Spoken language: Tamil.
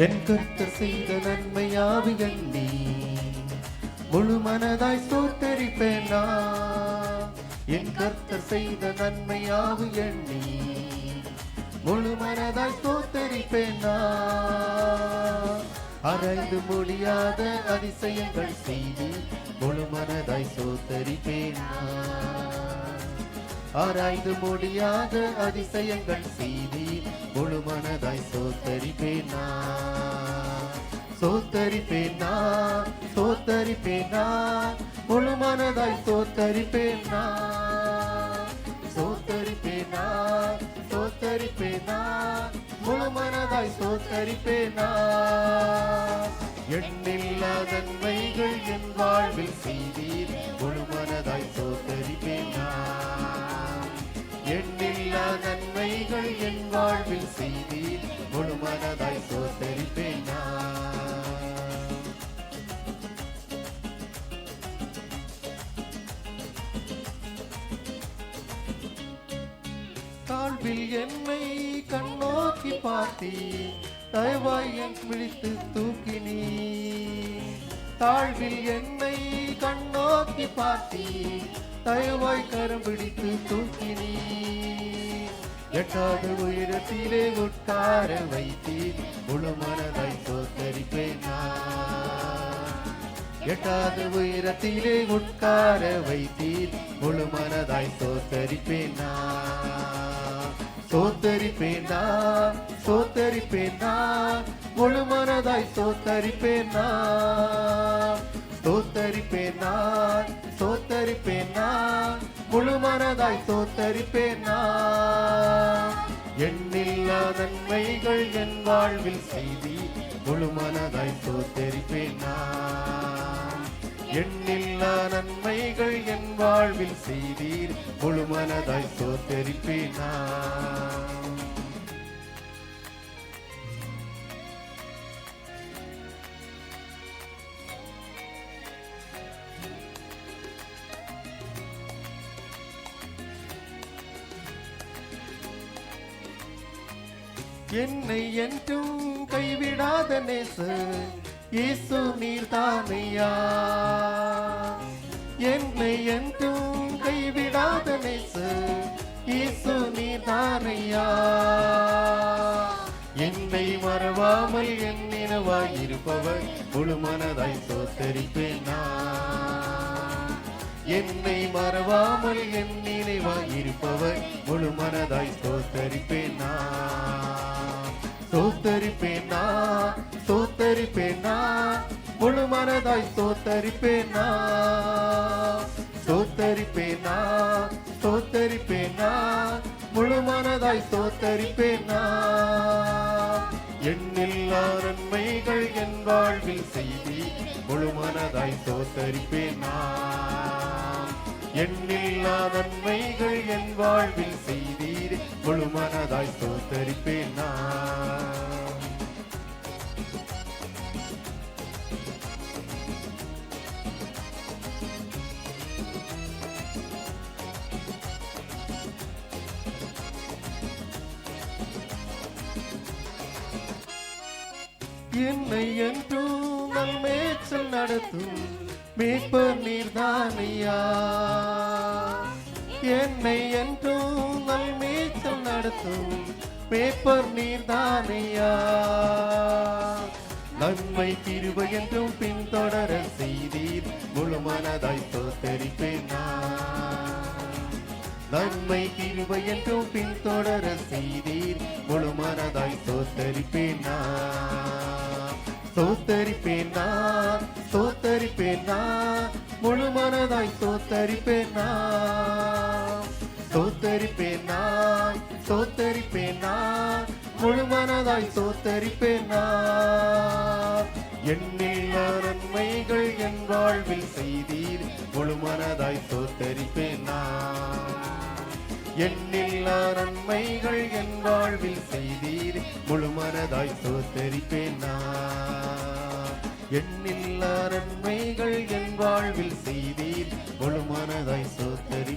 என் கர்த்தர் செய்த நன்மையாவி எண்ணி முழு மனதாய் ஸ்தோத்தரிப்பேன் நான். என் கர்த்தர் செய்த நன்மையாவி எண்ணி முழு மனதாய் ஸ்தோத்தரிப்பேன் நான். அரைந்து முடியாத அதிசயங்கள் செய்து முழு மனதாய் ஸ்தோத்தரிப்பேன் நான். ஆராய்ந்து முடியாத அதிசயங்கள் செய்து முழு மனதாய் ஸ்தோத்தரிப்பேன் நான். ஸ்தோத்தரிப்பேன் நான், ஸ்தோத்தரிப்பேன் நான், முழு மனதாய் ஸ்தோத்தரிப்பேன் நான். ஸ்தோத்தரிப்பேன் நான், ஸ்தோத்தரிப்பேன் நான், முழு மனதாய் ஸ்தோத்தரிப்பேன் நான். எண்ணில்லா நன்மைகள் என் வாழ்வில் செய்தீர் முழு மனதாய் ஸ்தோத்தரிப்பேன் நான். எண்ணில்லா நன்மைகள் என் வாழ்வில் செய்தீர் முழு மனதாய் ஸ்தோத்தரிப்பேன் நான். தாழ்வில் என்னை கண்ணோக்கி பார்த்தீ தயவாய் என் விழித்து தூக்கினீ. தாழ்வில் என்னை கண்ணோக்கி பார்த்தீ தயவாய் கரம் பிடித்து தூக்கினீ. எட்டாவது உயரத்திலே உட்கார வைத்தீர் முழு மனதாய் ஸ்தோத்தரிப்பேன் நான். எட்டாவது உயரத்திலே உட்கார வைத்தீர் முழு மனதாய் ஸ்தோத்தரிப்பேன் நான். ஸ்தோத்தரிப்பேன் நான், ஸ்தோத்தரிப்பேன் நான், முழு மனதாய் ஸ்தோத்தரிப்பேன் நான். ஸ்தோத்தரிப்பேன் நான், ஸ்தோத்தரிப்பேன் நான், முழு மனதாய் ஸ்தோத்தரிப்பேன் நான். எண்ணில்லா நன்மைகள் என் வாழ்வில் செய்தி முழு மனதாய் ஸ்தோத்தரிப்பேன் நான். எண்ணில்லா நன்மைகள் என் வாழ்வில் செய்தீர் முழு மனதாய் ஸ்தோத்தரிப்பேன் நான். என்னை என்றும் கைவிடாத நேசர் இயேசு நீர்தானையா. என்னை என்றும் கைவிடாத நேசர் இயேசு நீர்தானையா. என்னை மறவாமல் என் நினைவாய் இருப்பவர் முழு மனதாய் ஸ்தோத்தரிப்பேன் நான். என்னை மறவாமல் என் நினைவாய் இருப்பவர் முழு மனதாய் ஸ்தோத்தரிப்பேன் நான். ஸ்தோத்தரிப்பேன் நான், ஸ்தோத்தரிப்பேன் நான், முழு மனதாய் ஸ்தோத்தரிப்பேன் நான். ஸ்தோத்தரிப்பேன் நான், ஸ்தோத்தரிப்பேன் நான், முழு மனதாய் ஸ்தோத்தரிப்பேன் நான். எண்ணில்லா நன்மைகள் என் வாழ்வில் செய்தி முழு மனதாய் ஸ்தோத்தரிப்பேன் நான். எண்ணில்லா நன்மைகள் என் வாழ்வில் செய்தீர் முழு மனதாய் ஸ்தோத்தரிப்பேன் நான். என்னை என்றும் நல்மேச்சல் நடத்தும் மீட்பர் நீர்தானையா. என்னை என்றும் நல்மேச்சல் நடத்தும் மீட்பர் நீர்தானையா. நன்மை கிருபை என்றும் பின்தொடர செய்தீர் முழு மனதாய் ஸ்தோத்தரிப்பேன் நான். நன்மை கிருபை என்றும் பின்தொடர செய்தீர் முழு மனதாய் ஸ்தோத்தரிப்பேன் நான். ஸ்தோத்தரிப்பேன் நான், ஸ்தோத்தரிப்பேன் நான், முழு மனதாய் ஸ்தோத்தரிப்பேன் நான். ஸ்தோத்தரிப்பேன் நான், ஸ்தோத்தரிப்பேன் நான், முழு மனதாய் ஸ்தோத்தரிப்பேன் நான். எண்ணில்லா நன்மைகள் என் வாழ்வில் செய்தீர் முழு மனதாய் ஸ்தோத்தரிப்பேன் நான். எண்ணில்லா நன்மைகள் என் வாழ்வில் செய்தீர் முழு மனதாய் ஸ்தோத்தரிப்பேன் நான். எண்ணில்லா நன்மைகள் என் வாழ்வில் செய்தீர் முழு மனதாய் ஸ்தோத்தரிப்பேன்.